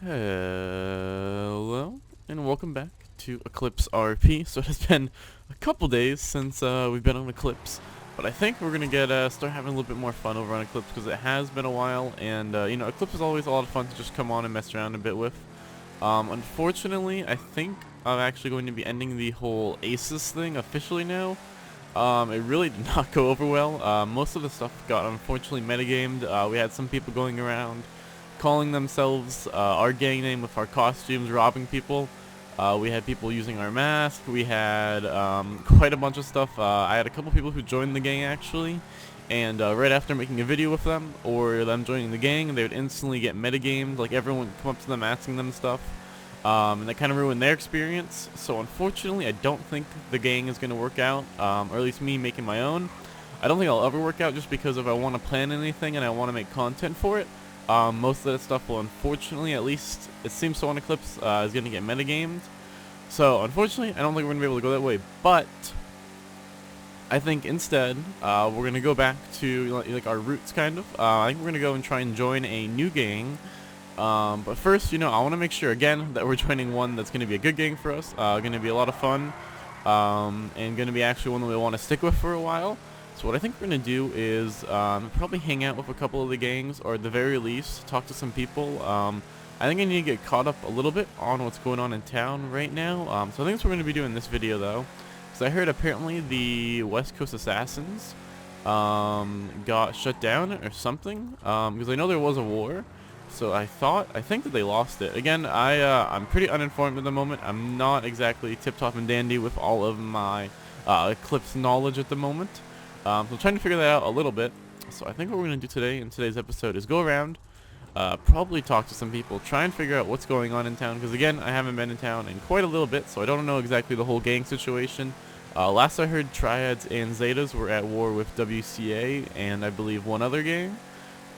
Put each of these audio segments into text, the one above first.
Hello, and welcome back to Eclipse RP. So it has been a couple days since we've been on Eclipse, but I think we're gonna get start having a little bit more fun over on Eclipse because it has been a while, and Eclipse is always a lot of fun to just come on and mess around a bit with. Unfortunately, I think I'm actually going to be ending the whole Aces thing officially now. It really did not go over well. Most of the stuff got unfortunately metagamed. We had some people going around calling themselves our gang name with our costumes, robbing people. We had people using our mask. We had quite a bunch of stuff. I had a couple people who joined the gang actually, and right after making a video with them or them joining the gang, they would instantly get metagamed. Like everyone would come up to them asking them stuff. And that kind of ruined their experience. So unfortunately, I don't think the gang is going to work out, or at least me making my own. I don't think I'll ever work out just because if I want to plan anything and I want to make content for it, most of that stuff will unfortunately, at least it seems so on Eclipse, is going to get metagamed. So unfortunately, I don't think we're going to be able to go that way. But I think instead, we're going to go back to like our roots kind of. I think we're going to go and try and join a new gang. But first, I want to make sure, again, that we're joining one that's going to be a good gang for us, going to be a lot of fun, and going to be actually one that we want to stick with for a while. So what I think we're going to do is probably hang out with a couple of the gangs, or at the very least, talk to some people. I think I need to get caught up a little bit on what's going on in town right now. So I think that's what we're going to be doing in this video, though. Because I heard apparently the West Coast Assassins got shut down or something, because I know there was a war. So I think that they lost it. Again, I'm pretty uninformed at the moment. I'm not exactly tip-top and dandy with all of my Eclipse knowledge at the moment. So I'm trying to figure that out a little bit. So I think what we're going to do today in today's episode is go around, probably talk to some people, try and figure out what's going on in town. Because again, I haven't been in town in quite a little bit, so I don't know exactly the whole gang situation. Last I heard, Triads and Zetas were at war with WCA and I believe one other gang.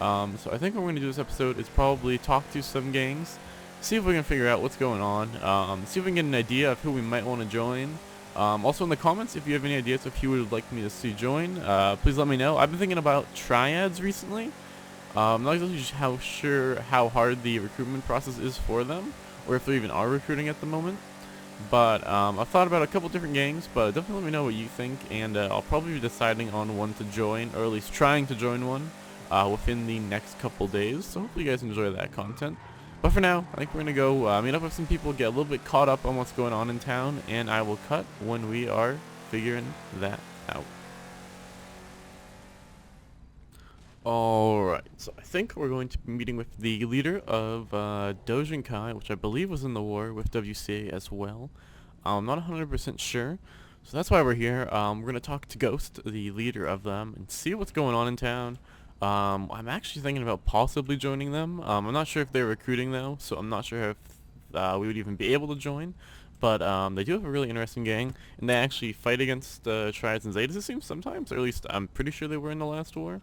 So I think what we're going to do this episode is probably talk to some gangs, see if we can figure out what's going on, see if we can get an idea of who we might want to join. Also in the comments, if you have any ideas of who would like me to see join, please let me know. I've been thinking about Triads recently. I'm not exactly sure how hard the recruitment process is for them, or if they even are recruiting at the moment. But I've thought about a couple different gangs, but definitely let me know what you think, and I'll probably be deciding on one to join, or at least trying to join one. Within the next couple days, so hopefully you guys enjoy that content. But for now, I think we're going to go meet up with some people, get a little bit caught up on what's going on in town, and I will cut when we are figuring that out. Alright, so I think we're going to be meeting with the leader of Dojin-Kai, which I believe was in the war with WCA as well. I'm not 100% sure, so that's why we're here. We're going to talk to Ghost, the leader of them, and see what's going on in town. I'm actually thinking about possibly joining them. I'm not sure if they're recruiting though, so I'm not sure if we would even be able to join. But they do have a really interesting gang, and they actually fight against Triads and Zetas, it seems, sometimes. Or at least I'm pretty sure they were in the last war.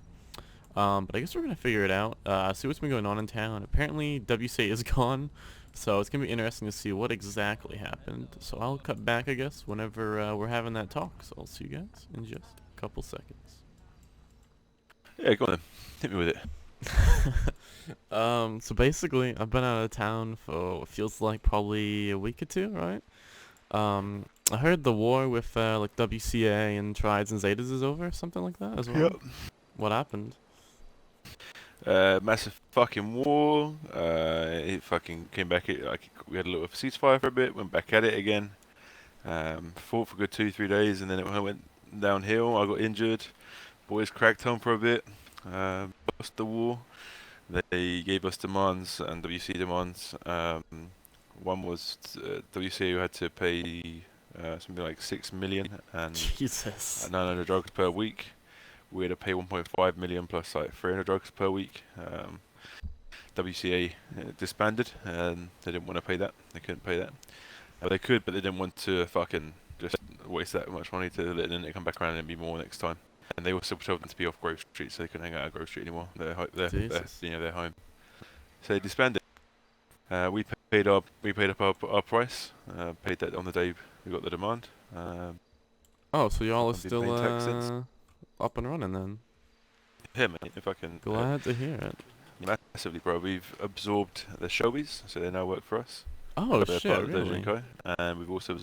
But I guess we're going to figure it out, see what's been going on in town. Apparently WCA is gone, so it's going to be interesting to see what exactly happened. So I'll cut back, I guess, whenever we're having that talk. So I'll see you guys in just a couple seconds. Yeah, go on then. Hit me with it. So basically, I've been out of town for what feels like probably a week or two, right? I heard the war with like WCA and Triads and Zetas is over, something like that as well. Yep. What happened? Massive fucking war. It fucking came back. Like we had a little ceasefire for a bit. Went back at it again. Fought for a good 2-3 days, and then it went downhill. I got injured. Boys cracked home for a bit. Lost the war. They gave us demands and WC demands. One was WC who had to pay something like 6 million and Jesus. 900 drugs per week. We had to pay 1.5 million plus like 300 drugs per week. WCA disbanded and they didn't want to pay that. They couldn't pay that. They could, but they didn't want to fucking just waste that much money to let it come back around and be more next time. And they also told them to be off Grove Street, so they couldn't hang out at Grove Street anymore. Their home. So they disbanded. We paid up our price. Paid that on the day we got the demand. Oh, so y'all are I've been paying tax since. still up and running then? Yeah, mate. If I can. Glad to hear it. massively, bro. We've absorbed the Shobis, so they now work for us. Oh They're shit, part of the really? Dojin-Kai, and we've also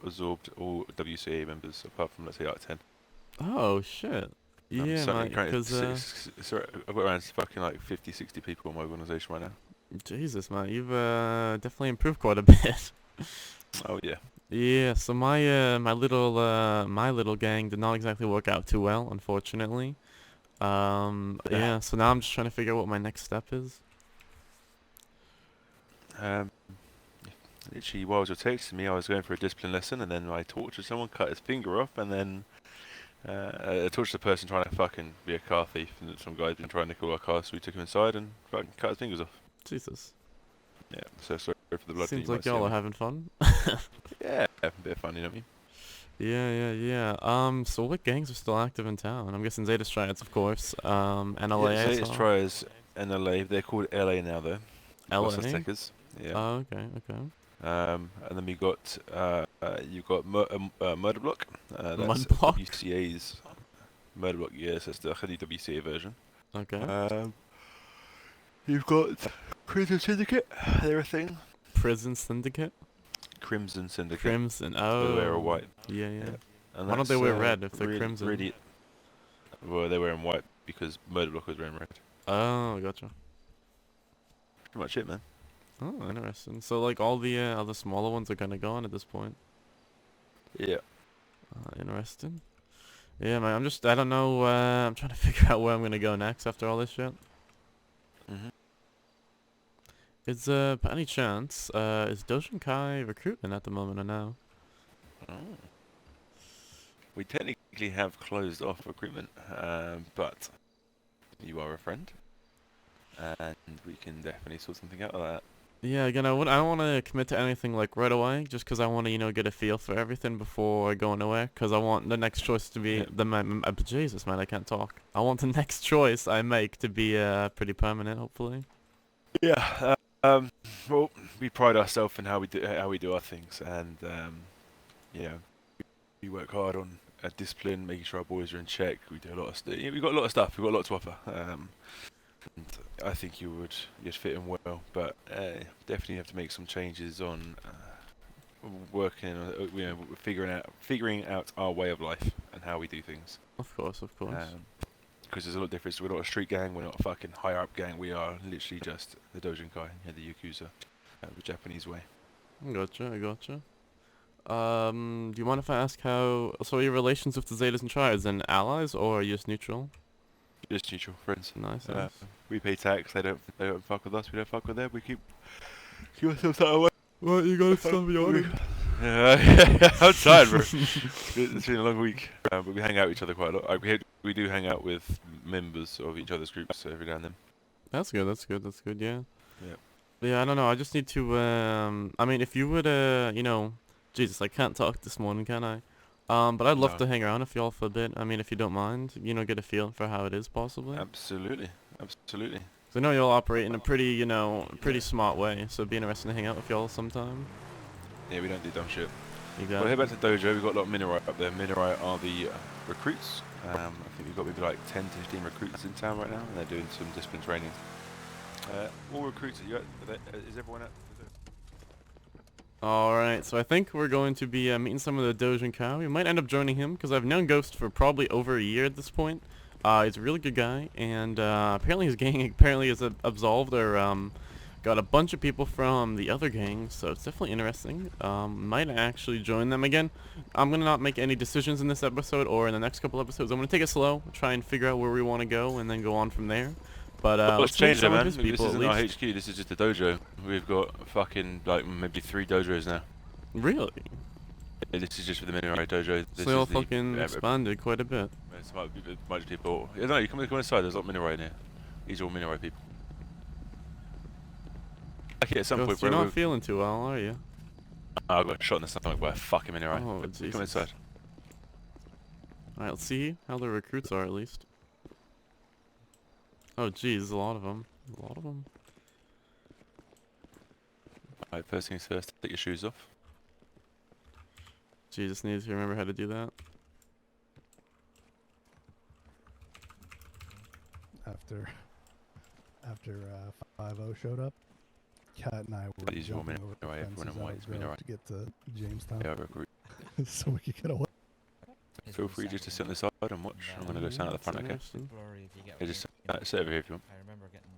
absorbed all WCA members, apart from, let's say, like 10. Oh shit. Yeah, Certainly mate, currently cause sorry, I've got around fucking like 50, 60 people in my organisation right now. Jesus, man, you've definitely improved quite a bit. Oh yeah. Yeah, so my little gang did not exactly work out too well, unfortunately. Yeah. Yeah, so now I'm just trying to figure out what my next step is. Um, literally, while you were texting me, I was going for a discipline lesson, and then I tortured someone, cut his finger off, and then I tortured a person trying to fucking be a car thief, and some guy's been trying to nickle our car, so we took him inside and fucking cut his fingers off. Jesus. Yeah, so sorry for the blood that Seems you might like see y'all on are me. having fun. Yeah, a bit of fun, you know what I mean? Yeah. So what gangs are still active in town? I'm guessing Zeta Strides, of course. Yeah, NLA, I Zetas saw. tries NLA, they're called LA now though. Lossless LA? Techers. Yeah. Oh, okay. And then we got you've got Murder Block. That's Mudblock? WCA's Murder Block. Yes, that's the Khali WCA version. Okay. Um, you've got Crimson Syndicate. They're a thing. Prison Syndicate? Crimson Syndicate. Crimson. So they wear a Oh. white. Yeah. Yeah. And Why don't they that's wear red if they're really, crimson? really. Well, they're wearing white because Murder Block was wearing red. Oh, gotcha. Pretty much it, man. Oh, interesting. So like all the other smaller ones are kind of gone at this point. Yeah. Interesting. Yeah, man. I don't know. I'm trying to figure out where I'm gonna go next after all this shit. Mhm. Is by any chance is Dojin-Kai recruitment at the moment or no? Oh. We technically have closed off recruitment, but you are a friend, and we can definitely sort something out of that. Yeah, again, I don't want to commit to anything like right away, just 'cause I want to get a feel for everything before I go anywhere. 'Cause I want the next choice to be Yeah. Jesus, man, I can't talk. I want the next choice I make to be pretty permanent, hopefully. Yeah. Well, we pride ourselves in how we do our things, and you know, we work hard on discipline, making sure our boys are in check. We do a lot of we've got a lot of stuff. We've got a lot to offer. And I think you'd fit in well, but definitely have to make some changes on working, figuring out our way of life and how we do things. Of course. Because there's a lot of difference. We're not a street gang. We're not a fucking higher up gang. We are literally just the Dojin-Kai, the Yakuza, the Japanese way. I gotcha. Do you mind if I ask so are your relations with the Zetas and Triads and allies, or are you just neutral? Just neutral friends. Nice. We pay tax. They don't fuck with us. We don't fuck with them. We keep ourselves out of the way. What, you got stuff yawning? Yeah, I'm tired, bro. It's been a long week, but we hang out with each other quite a lot. We do hang out with members of each other's groups every now and then. That's good, yeah. Yeah. Yeah, I don't know, I just need to, I mean, if you would, Jesus, I can't talk this morning, can I? But I'd love No. to hang around with y'all for a bit, I mean, if you don't mind, get a feel for how it is, possibly. Absolutely. 'Cause I know y'all operate in a pretty, pretty smart way, so it'd be interesting to hang out with y'all sometime. Yeah, we don't do dumb shit. Well, Exactly. head back to Dojo. We've got a lot of Minerai up there. Minerai are the recruits. I think we've got maybe like 10 to 15 recruits in town right now, and they're doing some discipline training. All recruits, is everyone at? Alright, so I think we're going to be meeting some of the Dojin-Kai. We might end up joining him, because I've known Ghost for probably over a year at this point. He's a really good guy, and apparently his gang is absolved or got a bunch of people from the other gangs, so it's definitely interesting. Might actually join them again. I'm going to not make any decisions in this episode or in the next couple episodes. I'm going to take it slow, try and figure out where we want to go, and then go on from there. But Let's meet change it, some of man. his This people at isn't our least. HQ. This is just a dojo. We've got fucking like maybe 3 dojos now. Really? Yeah, this is just for the Minerai dojo. This So y'all is the fucking expanded quite a bit. It's much people. Yeah, no, you come inside. There's a lot of Minerai in here. These are all Minerai people. Okay, at some Ghost, point, you're bro. not feeling too well, are you? I got shot in the stomach by a fucking Minerai. Oh, Come Jesus. inside. Alright, let's see how the recruits are at least. Oh, geez, there's a lot of them. Alright, first things first, take your shoes off. Jesus, need to remember how to do that. after 5-0 showed up. Kat and I were These women jumping over away, fences everyone in out white's of been Grove alright. to get to Jamestown, Yeah, I agree. so we could get away. Feel free just to sit on the side and watch. I'm gonna go stand at the front, okay? Blurry if you get Yeah, just away, sit over here if you want. I remember getting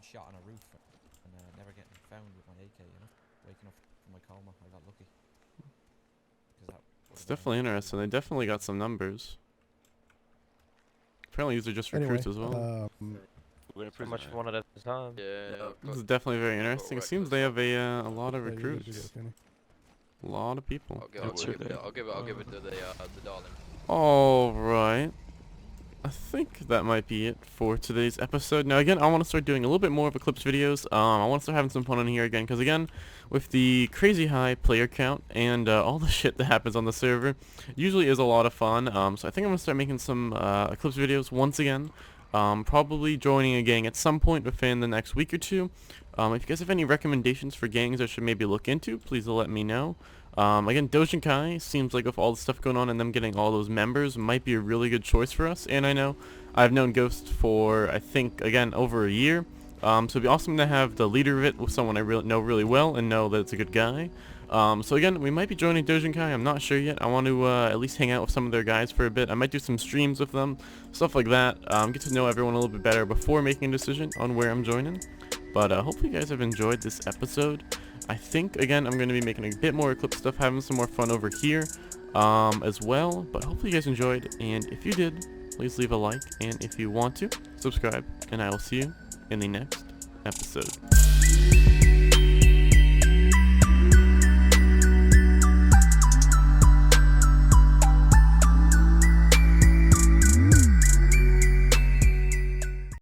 shot on a roof and never getting found with my AK, you know? Waking up from my coma, I got lucky. 'Cause that It's definitely interesting. They definitely got some numbers. Apparently these are just recruits as well. We're in So prison, much right? for one at a time. Yeah. This is definitely very interesting. It seems they have a lot of Yeah, you guys are recruits. good, Kenny. A lot of people. I'll give it to the darling. Alright. I think that might be it for today's episode. Now again, I want to start doing a little bit more of Eclipse videos. I want to start having some fun on here again, because again, with the crazy high player count and all the shit that happens on the server, usually is a lot of fun. So I think I'm going to start making some Eclipse videos once again. Probably joining a gang at some point within the next week or two. If you guys have any recommendations for gangs I should maybe look into, please let me know. Again, Dojin-Kai seems like with all the stuff going on and them getting all those members might be a really good choice for us. And I know I've known Ghost for, I think, again, over a year. So it'd be awesome to have the leader of it with someone I know really well and know that it's a good guy. So again, we might be joining Dojin-Kai. I'm not sure yet. I want to at least hang out with some of their guys for a bit. I might do some streams with them, stuff like that. Get to know everyone a little bit better before making a decision on where I'm joining. But hopefully you guys have enjoyed this episode. I think, again, I'm going to be making a bit more Eclipse stuff, having some more fun over here as well. But hopefully you guys enjoyed, and if you did, please leave a like, and if you want to, subscribe, and I will see you in the next episode.